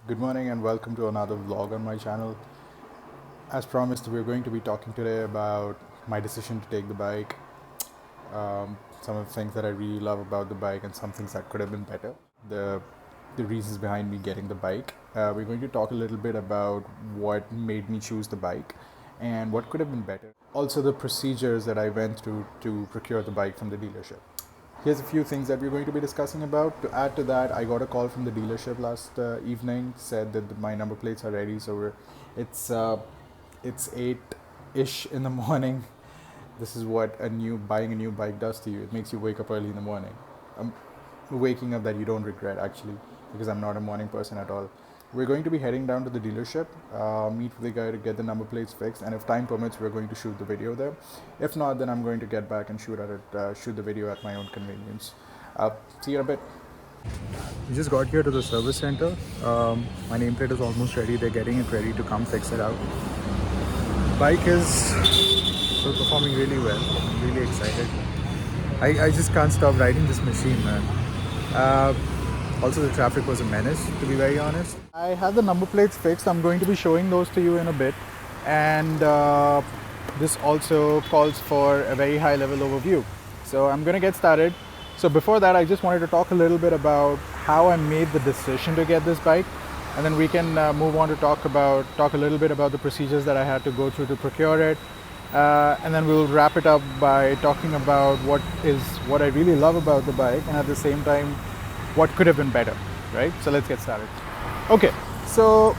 Good morning and welcome to another vlog on my channel. As promised, we're going to be talking today about my decision to take the bike, some of the things that I really love about the bike and some things that could have been better, the reasons behind me getting the bike. We're going to talk a little bit about what made me choose the bike and what could have been better. Also the procedures that I went through to procure the bike from the dealership. Here's a few things that we're going to be discussing about. To add to that, I got a call from the dealership last evening, said that my number plates are ready, so it's 8-ish in the morning. This is what buying a new bike does to you. It makes you wake up early in the morning. Waking up that you don't regret, actually, because I'm not a morning person at all. We're going to be heading down to the dealership, meet with the guy to get the number plates fixed, and if time permits, we're going to shoot the video there. If not, then I'm going to get back and shoot the video at my own convenience. See you in a bit. We just got here to the service center. My nameplate is almost ready. They're getting it ready to come fix it out. Bike is performing really well. I'm really excited. I just can't stop riding this machine, man. Also, the traffic was a menace, to be very honest. I had the number plates fixed. I'm going to be showing those to you in a bit. And this also calls for a very high level overview. So I'm going to get started. So before that, I just wanted to talk a little bit about how I made the decision to get this bike. And then we can move on to talk a little bit about the procedures that I had to go through to procure it. And then we'll wrap it up by talking about what I really love about the bike, and at the same time, what could have been better, right? So let's get started. Okay, so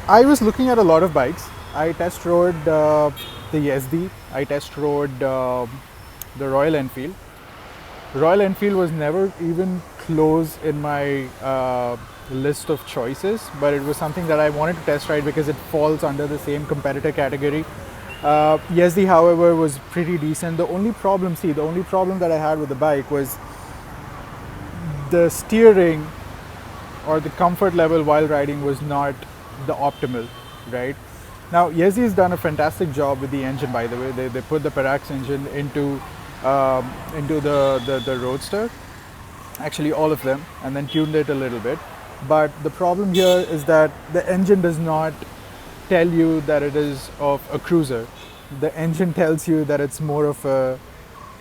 I was looking at a lot of bikes. I test rode the SD. I test rode the Royal Enfield. Royal Enfield was never even close in my list of choices, but it was something that I wanted to test ride because it falls under the same competitor category. SD, however, was pretty decent. The only problem that I had with the bike was the steering or the comfort level while riding was not the optimal, right? Now, Yezi's done a fantastic job with the engine, by the way. They put the Hyperx engine into the Roadster, actually all of them, and then tuned it a little bit. But the problem here is that the engine does not tell you that it is of a cruiser. The engine tells you that it's more of a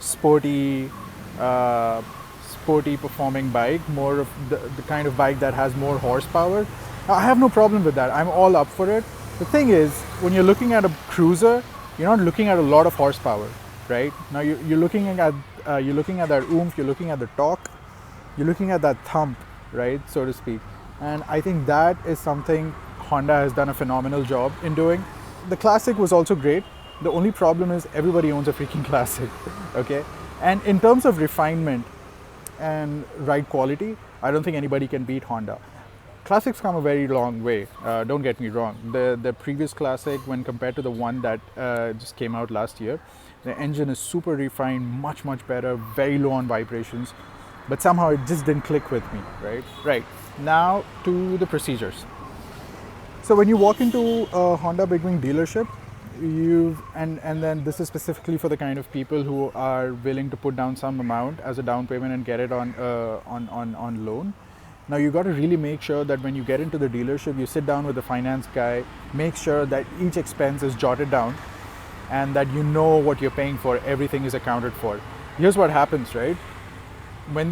sporty performing bike, more of the kind of bike that has more horsepower. I have no problem with that. I'm all up for it. The thing is, when you're looking at a cruiser, you're not looking at a lot of horsepower, right? Now you're looking at that oomph, you're looking at the torque, you're looking at that thump, right, so to speak. And I think that is something Honda has done a phenomenal job in doing. The Classic was also great. The only problem is everybody owns a freaking Classic, okay? And in terms of refinement and ride quality, I don't think anybody can beat Honda. Classics come a very long way, don't get me wrong. The previous Classic, when compared to the one that just came out last year, the engine is super refined, much better, very low on vibrations, but somehow it just didn't click with me, right? Right, now to the procedures. So when you walk into a Honda Big Wing dealership, and then this is specifically for the kind of people who are willing to put down some amount as a down payment and get it on loan. Now you got to really make sure that when you get into the dealership, you sit down with the finance guy, make sure that each expense is jotted down, and that you know what you're paying for. Everything is accounted for. Here's what happens, right? When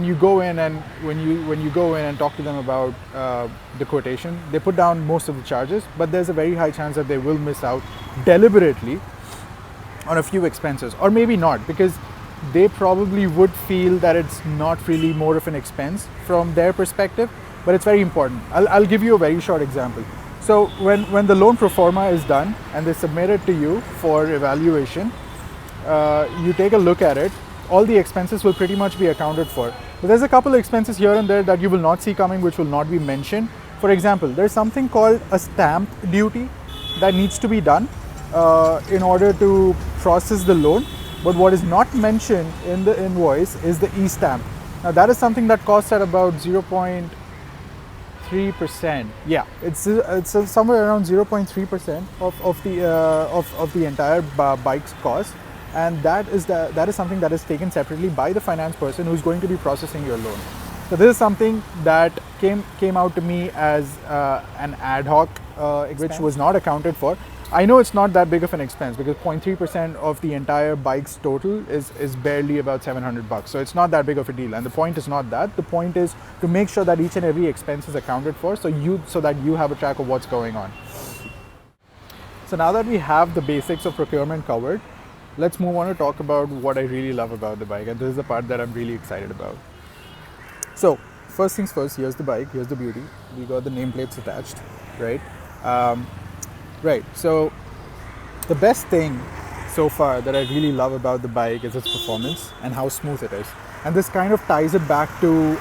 you go in and talk to them about the quotation, they put down most of the charges, but there's a very high chance that they will miss out deliberately on a few expenses, or maybe not, because they probably would feel that it's not really more of an expense from their perspective, but it's very important. I'll give you a very short example. So when the loan pro forma is done and they submit it to you for evaluation, you take a look at it. All the expenses will pretty much be accounted for. But there's a couple of expenses here and there that you will not see coming, which will not be mentioned. For example, there's something called a stamp duty that needs to be done in order to process the loan. But what is not mentioned in the invoice is the e-stamp. Now that is something that costs at about 0.3%. Yeah, it's somewhere around 0.3% of the entire bike's cost. And that is something that is taken separately by the finance person who's going to be processing your loan. So this is something that came out to me as an ad hoc which was not accounted for. I know it's not that big of an expense because 0.3% of the entire bike's total is barely about $700. So it's not that big of a deal. And the point is not that. The point is to make sure that each and every expense is accounted for so that you have a track of what's going on. So now that we have the basics of procurement covered, let's move on to talk about what I really love about the bike. And this is the part that I'm really excited about. So first things first, here's the bike, here's the beauty. We got the nameplates attached, right? Right, so the best thing so far that I really love about the bike is its performance and how smooth it is. And this kind of ties it back to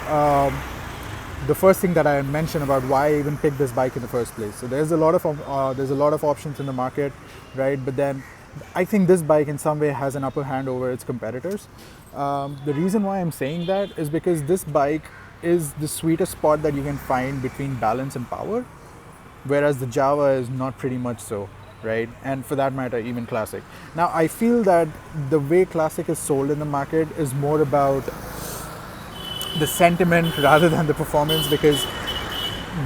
the first thing that I mentioned about why I even picked this bike in the first place. So there's a lot of options in the market, right? But then I think this bike in some way has an upper hand over its competitors. The reason why I'm saying that is because this bike is the sweetest spot that you can find between balance and power, whereas the Java is not pretty much so, right? And for that matter, even Classic. Now, I feel that the way Classic is sold in the market is more about the sentiment rather than the performance, because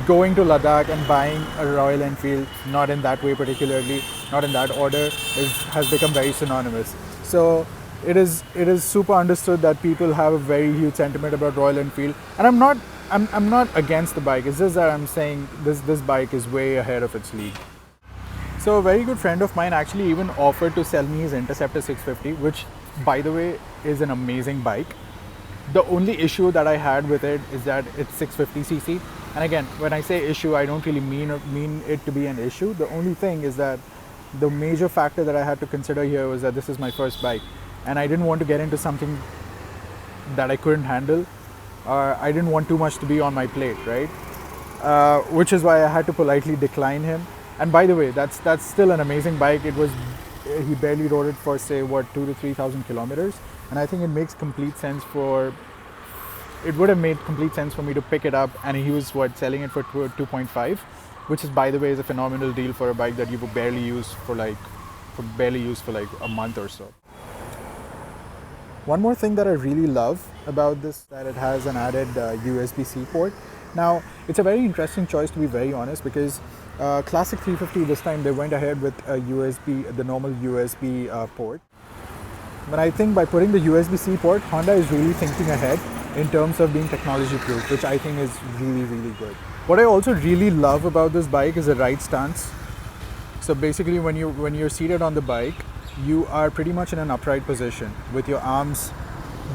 going to Ladakh and buying a Royal Enfield, not in that way particularly, not in that order, has become very synonymous. So it is super understood that people have a very huge sentiment about Royal Enfield, and I'm not against the bike. It's just that I'm saying this bike is way ahead of its league. So a very good friend of mine actually even offered to sell me his Interceptor 650, which by the way is an amazing bike. The only issue that I had with it is that it's 650cc. And again, when I say issue, I don't really mean it to be an issue. The only thing is that the major factor that I had to consider here was that this is my first bike, and I didn't want to get into something that I couldn't handle. I didn't want too much to be on my plate, right? Which is why I had to politely decline him. And by the way, that's still an amazing bike. He barely rode it for say 2,000 to 3,000 kilometers, and I think it makes complete sense it would have made complete sense for me to pick it up, and he was selling it for 2.5, which is, by the way, is a phenomenal deal for a bike that you would barely use for like a month or so. One more thing that I really love about this, that it has an added USB-C port. Now, it's a very interesting choice, to be very honest, because Classic 350 this time they went ahead with a the normal USB port. But I think by putting the USB-C port, Honda is really thinking ahead in terms of being technology proof, which I think is really, really good. What I also really love about this bike is the ride stance. So basically when you're seated on the bike, you are pretty much in an upright position with your arms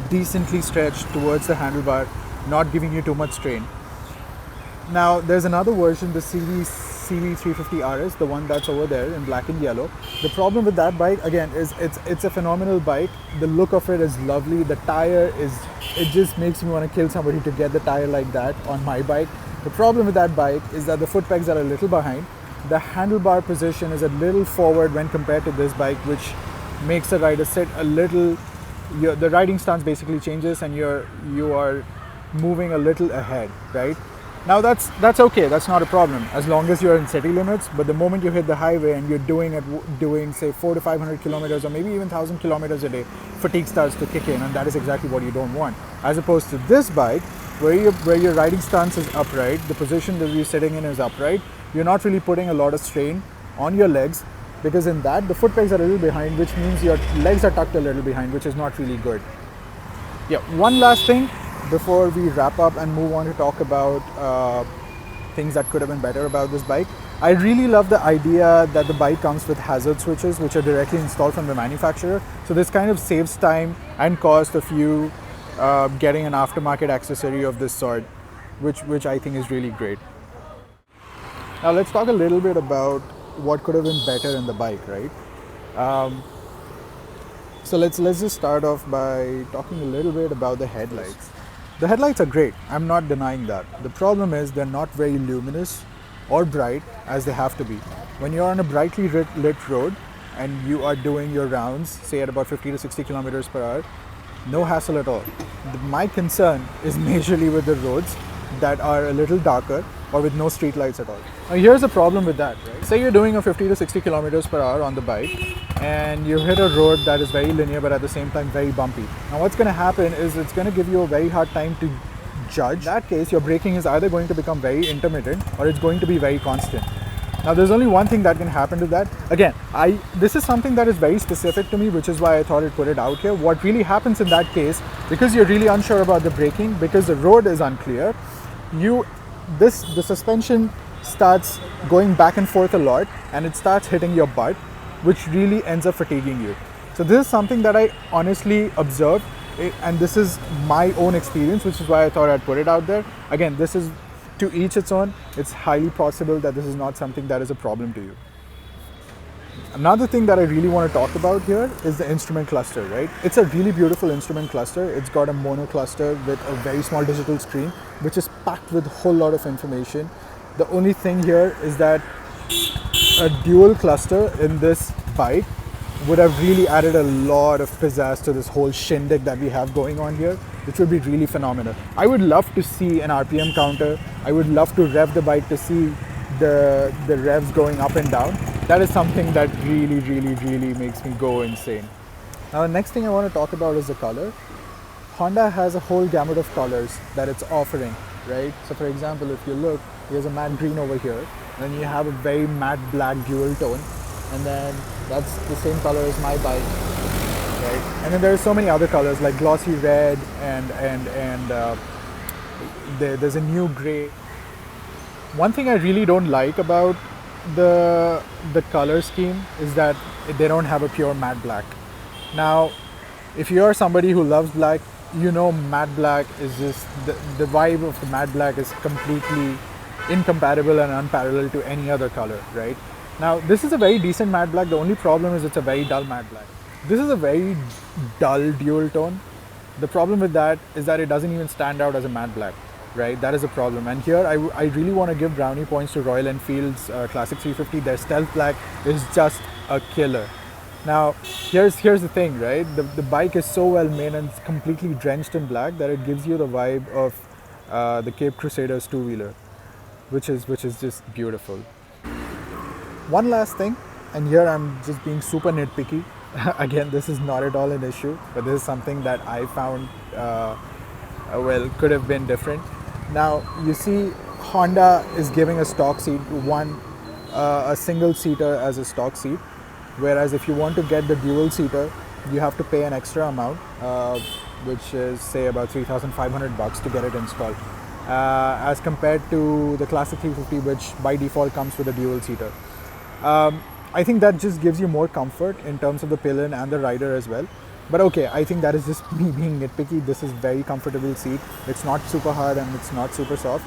decently stretched towards the handlebar, not giving you too much strain. Now there's another version, the CB 350 RS, the one that's over there in black and yellow. The problem with that bike, again, is it's a phenomenal bike. The look of it is lovely. The tire it just makes me want to kill somebody to get the tire like that on my bike. The problem with that bike is that the foot pegs are a little behind. The handlebar position is a little forward when compared to this bike, which makes the rider sit a little. The riding stance basically changes, and you are moving a little ahead, right? Now that's okay, that's not a problem as long as you're in city limits. But the moment you hit the highway and you're doing say 400 to 500 kilometers or maybe even 1,000 kilometers a day, fatigue starts to kick in, and that is exactly what you don't want. As opposed to this bike, where your riding stance is upright, the position that you're sitting in is upright, you're not really putting a lot of strain on your legs, because in that the foot pegs are a little behind, which means your legs are tucked a little behind, which is not really good. Yeah, one last thing before we wrap up and move on to talk about things that could have been better about this bike. I really love the idea that the bike comes with hazard switches, which are directly installed from the manufacturer. So this kind of saves time and cost of you getting an aftermarket accessory of this sort, which I think is really great. Now let's talk a little bit about what could have been better in the bike, right? So let's just start off by talking a little bit about the headlights. The headlights are great, I'm not denying that. The problem is they're not very luminous or bright as they have to be. When you're on a brightly lit road and you are doing your rounds, say at about 50 to 60 kilometers per hour, no hassle at all. My concern is majorly with the roads that are a little darker or with no street lights at all. Now here's the problem with that, right? Say you're doing a 50 to 60 kilometers per hour on the bike and you hit a road that is very linear but at the same time very bumpy. Now what's going to happen is it's going to give you a very hard time to judge. In that case, your braking is either going to become very intermittent or it's going to be very constant. Now, there's only one thing that can happen to that. Again, this is something that is very specific to me, which is why I thought I'd put it out here. What really happens in that case, because you're really unsure about the braking, because the road is unclear, the suspension starts going back and forth a lot, and it starts hitting your butt, which really ends up fatiguing you. So this is something that I honestly observed, and this is my own experience, which is why I thought I'd put it out there. Again, this is to each its own. It's highly possible that this is not something that is a problem to you. Another thing that I really want to talk about here is the instrument cluster, right? It's a really beautiful instrument cluster. It's got a mono cluster with a very small digital screen, which is packed with a whole lot of information. The only thing here is that a dual cluster in this bike would have really added a lot of pizzazz to this whole shindig that we have going on here, which would be really phenomenal. I would love to see an RPM counter. I would love to rev the bike to see the revs going up and down. That is something that really, really, really makes me go insane. Now, the next thing I want to talk about is the color. Honda has a whole gamut of colors that it's offering, right? So for example, if you look, there's a matte green over here, and then you have a very matte black dual tone, and then that's the same color as my bike, right? And then there's so many other colors like glossy red and there's a new gray. One thing I really don't like about the color scheme is that they don't have a pure matte black. Now, if you're somebody who loves black, you know matte black is just the vibe of the matte black is completely incompatible and unparalleled to any other color, right? Now, this is a very decent matte black. The only problem is it's a very dull matte black. This is a very dull dual tone. The problem with that is that it doesn't even stand out as a matte black, right? That is a problem. And here, I really want to give brownie points to Royal Enfield's Classic 350. Their stealth black is just a killer. Now, here's the thing, right? The bike is so well made and it's completely drenched in black that it gives you the vibe of the Cape Crusaders two-wheeler, which is just beautiful. One last thing, and here I'm just being super nitpicky. Again, this is not at all an issue, but this is something that I found, could have been different. Now, you see, Honda is giving a stock seat, a single seater as a stock seat, whereas if you want to get the dual seater, you have to pay an extra amount, which is say about $3,500 to get it installed, as compared to the Classic 350, which by default comes with a dual seater. I think that just gives you more comfort in terms of the pillion and the rider as well. But okay, I think that is just me being nitpicky. This is very comfortable seat. It's not super hard and it's not super soft.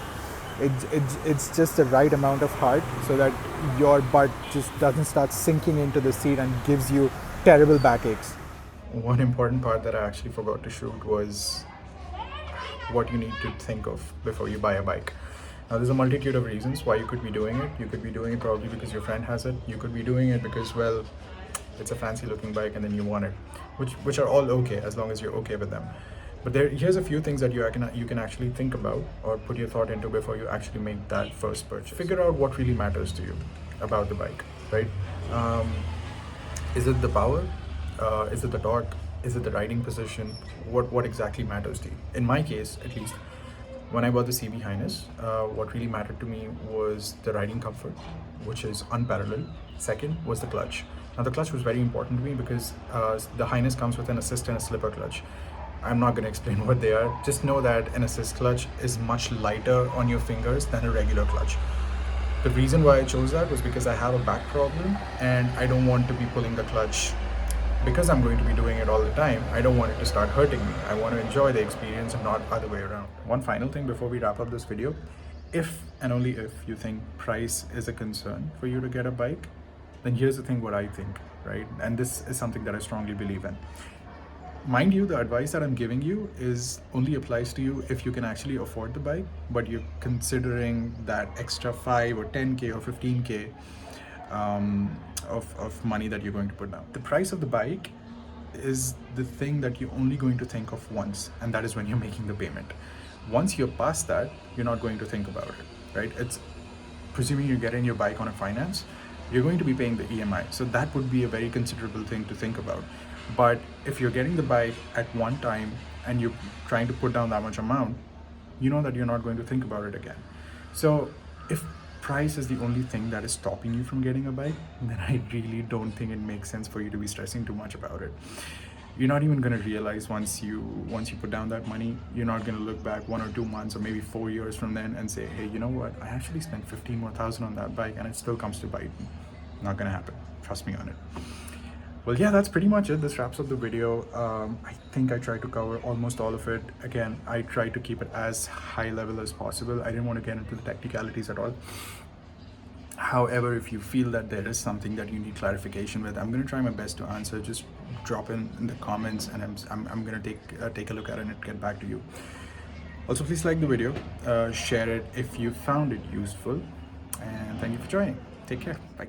It's just the right amount of hard so that your butt just doesn't start sinking into the seat and gives you terrible backaches. One important part that I actually forgot to shoot was what you need to think of before you buy a bike. Now, there's a multitude of reasons why you could be doing it. You could be doing it probably because your friend has it. You could be doing it because, well, it's a fancy looking bike and then you want it, which are all okay as long as you're okay with them. But here's a few things that you can actually think about or put your thought into before you actually make that first purchase. Figure out what really matters to you about the bike, right? Is it the power? Is it the torque? Is it the riding position? What exactly matters to you? In my case, at least, when I bought the CB Hness, what really mattered to me was the riding comfort, which is unparalleled. Second was the clutch. Now, the clutch was very important to me because the Hness comes with an assist and a slipper clutch. I'm not going to explain what they are. Just know that an assist clutch is much lighter on your fingers than a regular clutch. The reason why I chose that was because I have a back problem and I don't want to be pulling the clutch. Because I'm going to be doing it all the time, I don't want it to start hurting me. I want to enjoy the experience and not other way around. One final thing before we wrap up this video. If and only if you think price is a concern for you to get a bike, then here's the thing what I think, right? And this is something that I strongly believe in. Mind you, the advice that I'm giving you only applies to you if you can actually afford the bike, but you're considering that extra 5 or 10K or 15K of money that you're going to put down. The price of the bike is the thing that you're only going to think of once, and that is when you're making the payment. Once you're past that, you're not going to think about it, right? It's presuming you're getting your bike on a finance, you're going to be paying the EMI. So that would be a very considerable thing to think about. But if you're getting the bike at one time and you're trying to put down that much amount, you know that you're not going to think about it again. So if price is the only thing that is stopping you from getting a bike, then I really don't think it makes sense for you to be stressing too much about it. You're not even going to realize once you put down that money, you're not going to look back 1 or 2 months or maybe 4 years from then and say, hey, you know what, I actually spent 15,000 more on that bike and it still comes to bite me. Not going to happen, trust me on it. Well, yeah, that's pretty much it. This wraps up the video. I think I tried to cover almost all of it. Again, I tried to keep it as high level as possible. I didn't want to get into the technicalities at all. However, if you feel that there is something that you need clarification with, I'm going to try my best to answer. Just drop in the comments and I'm going to take a look at it and get back to you. Also, please like the video, share it if you found it useful, and thank you for joining. Take care. Bye.